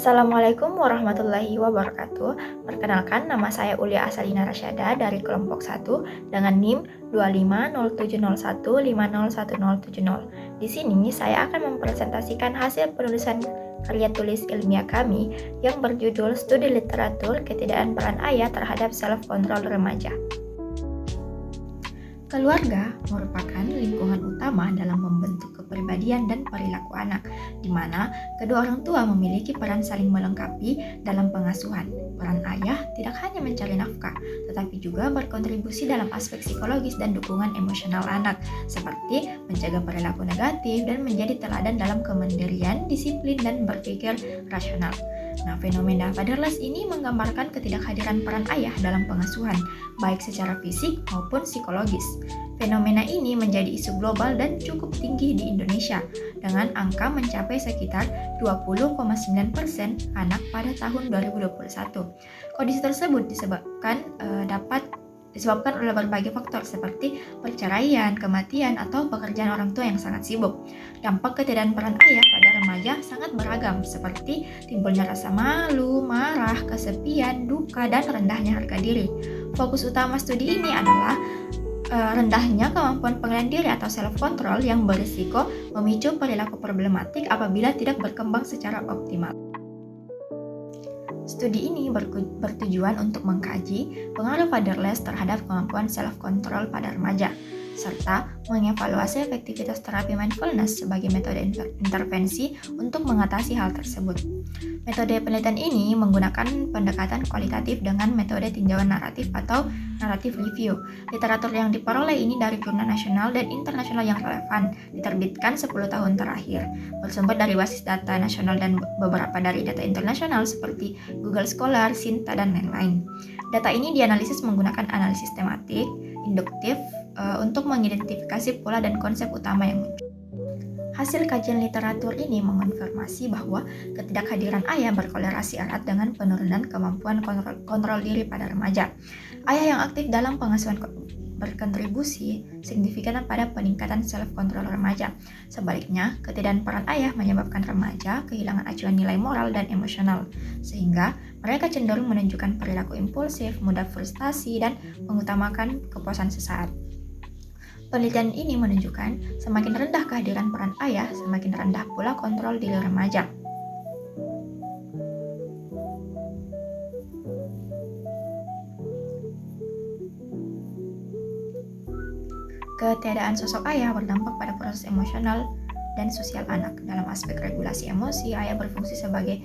Assalamualaikum warahmatullahi wabarakatuh. Perkenalkan, nama saya Ulia Asalina Rasyada dari kelompok 1 dengan NIM 250701501070. Di sini saya akan mempresentasikan hasil penulisan karya tulis ilmiah kami yang berjudul Studi Literatur Ketidakan Peran Ayah Terhadap Self-Control Remaja. Keluarga merupakan lingkungan utama dalam membentuk kepribadian dan perilaku anak, di mana kedua orang tua memiliki peran saling melengkapi dalam pengasuhan. Peran ayah tidak hanya mencari nafkah, tetapi juga berkontribusi dalam aspek psikologis dan dukungan emosional anak, seperti menjaga perilaku negatif dan menjadi teladan dalam kemandirian, disiplin, dan berpikir rasional. Nah, fenomena fatherless ini menggambarkan ketidakhadiran peran ayah dalam pengasuhan, baik secara fisik maupun psikologis. Fenomena ini menjadi isu global dan cukup tinggi di Indonesia, dengan angka mencapai sekitar 20,9% anak pada tahun 2021. Kondisi tersebut dapat disebabkan oleh berbagai faktor seperti perceraian, kematian, atau pekerjaan orang tua yang sangat sibuk. Dampak ketidakan peran ayah pada remaja sangat beragam, seperti timbulnya rasa malu, marah, kesepian, duka, dan rendahnya harga diri. Fokus utama studi ini adalah rendahnya kemampuan pengendalian diri atau self-control yang berisiko memicu perilaku problematik apabila tidak berkembang secara optimal. Studi ini bertujuan untuk mengkaji pengaruh fatherless terhadap kemampuan self-control pada remaja, serta mengevaluasi efektivitas terapi mindfulness sebagai metode intervensi untuk mengatasi hal tersebut. Metode penelitian ini menggunakan pendekatan kualitatif dengan metode tinjauan naratif atau narrative review. Literatur yang diperoleh ini dari jurnal nasional dan internasional yang relevan, diterbitkan 10 tahun terakhir, bersumber dari basis data nasional dan beberapa dari data internasional seperti Google Scholar, Sinta, dan lain-lain. Data ini dianalisis menggunakan analisis tematik, induktif, untuk mengidentifikasi pola dan konsep utama yang muncul. Hasil kajian literatur ini mengonfirmasi bahwa ketidakhadiran ayah berkorelasi erat dengan penurunan kemampuan kontrol diri pada remaja. Ayah yang aktif dalam pengasuhan berkontribusi signifikan pada peningkatan self-control remaja. Sebaliknya, ketidakan peran ayah menyebabkan remaja kehilangan acuan nilai moral dan emosional, sehingga mereka cenderung menunjukkan perilaku impulsif, mudah frustasi, dan mengutamakan kepuasan sesaat. Penelitian ini menunjukkan semakin rendah kehadiran peran ayah, semakin rendah pula kontrol diri remaja. Ketiadaan sosok ayah berdampak pada proses emosional dan sosial anak. Dalam aspek regulasi emosi, ayah berfungsi sebagai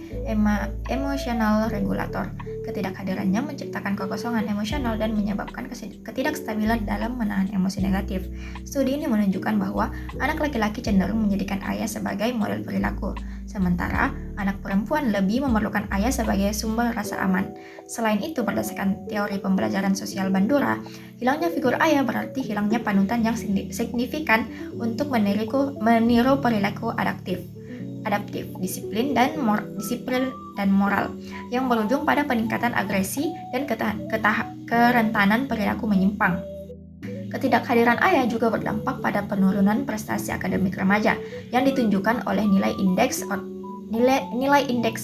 emosional regulator. Ketidakhadirannya menciptakan kekosongan emosional dan menyebabkan ketidakstabilan dalam menahan emosi negatif. Studi ini menunjukkan bahwa anak laki-laki cenderung menjadikan ayah sebagai model perilaku, sementara anak perempuan lebih memerlukan ayah sebagai sumber rasa aman. Selain itu, berdasarkan teori pembelajaran sosial Bandura, hilangnya figur ayah berarti hilangnya panutan yang signifikan untuk meniru perilaku adaptif, disiplin dan moral, yang berujung pada peningkatan agresi dan kerentanan perilaku menyimpang. Ketidakhadiran ayah juga berdampak pada penurunan prestasi akademik remaja yang ditunjukkan oleh nilai indeks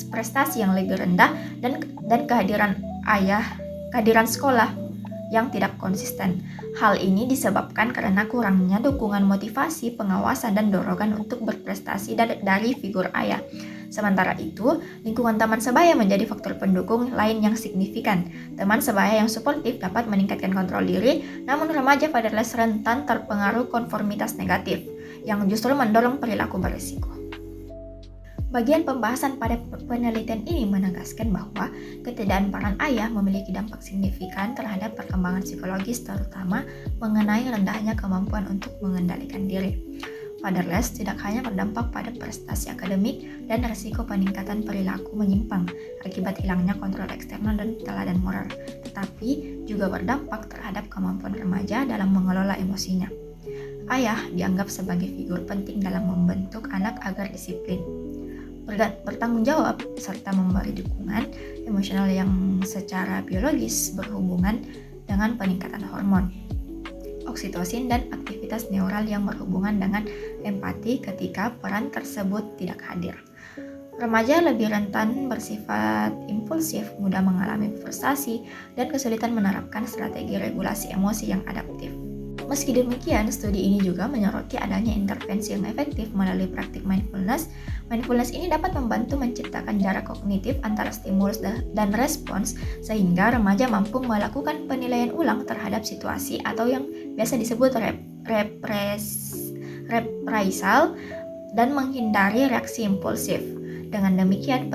prestasi yang lebih rendah dan kehadiran sekolah yang tidak konsisten. Hal ini disebabkan karena kurangnya dukungan motivasi, pengawasan, dan dorongan untuk berprestasi dari figur ayah. Sementara itu, lingkungan teman sebaya menjadi faktor pendukung lain yang signifikan. Teman sebaya yang suportif dapat meningkatkan kontrol diri, namun remaja fatherless rentan terpengaruh konformitas negatif, yang justru mendorong perilaku berisiko. Bagian pembahasan pada penelitian ini menegaskan bahwa ketidakan peran ayah memiliki dampak signifikan terhadap perkembangan psikologis, terutama mengenai rendahnya kemampuan untuk mengendalikan diri. Fatherless tidak hanya berdampak pada prestasi akademik dan risiko peningkatan perilaku menyimpang akibat hilangnya kontrol eksternal dan teladan moral, tetapi juga berdampak terhadap kemampuan remaja dalam mengelola emosinya. Ayah dianggap sebagai figur penting dalam membentuk anak agar disiplin, bertanggung jawab, serta memberi dukungan emosional yang secara biologis berhubungan dengan peningkatan hormon oksitosin dan aktivitas neural yang berhubungan dengan empati ketika peran tersebut tidak hadir. Remaja lebih rentan bersifat impulsif, mudah mengalami frustasi, dan kesulitan menerapkan strategi regulasi emosi yang adaptif. Meski demikian, studi ini juga menyoroti adanya intervensi yang efektif melalui praktik mindfulness. Mindfulness ini dapat membantu menciptakan jarak kognitif antara stimulus dan respons, sehingga remaja mampu melakukan penilaian ulang terhadap situasi atau yang biasa disebut reprisal dan menghindari reaksi impulsif. Dengan demikian,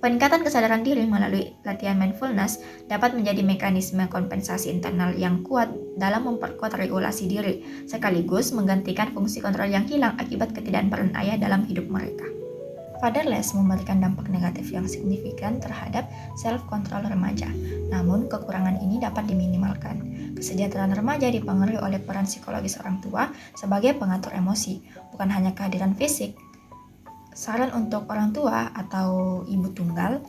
peningkatan kesadaran diri melalui latihan mindfulness dapat menjadi mekanisme kompensasi internal yang kuat dalam memperkuat regulasi diri, sekaligus menggantikan fungsi kontrol yang hilang akibat ketidakperan ayah dalam hidup mereka. Fatherless memberikan dampak negatif yang signifikan terhadap self-control remaja, namun kekurangan ini dapat diminimalkan. Kesejahteraan remaja dipengaruhi oleh peran psikologis orang tua sebagai pengatur emosi, bukan hanya kehadiran fisik. Saran untuk orang tua atau ibu tunggal,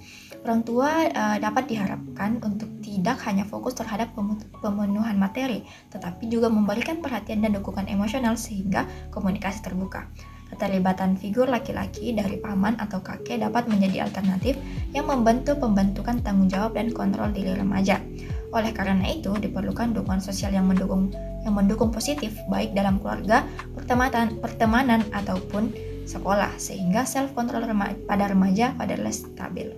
orang tua dapat diharapkan untuk tidak hanya fokus terhadap pemenuhan materi, tetapi juga memberikan perhatian dan dukungan emosional sehingga komunikasi terbuka. Keterlibatan figur laki-laki dari paman atau kakek dapat menjadi alternatif yang membantu pembentukan tanggung jawab dan kontrol diri remaja. Oleh karena itu, diperlukan dukungan sosial yang mendukung positif baik dalam keluarga, pertemanan ataupun sekolah, sehingga self-control pada remaja fatherless stabil.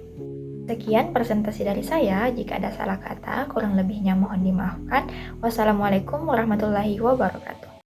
Sekian presentasi dari saya. Jika ada salah kata, kurang lebihnya mohon dimaafkan. Wassalamualaikum warahmatullahi wabarakatuh.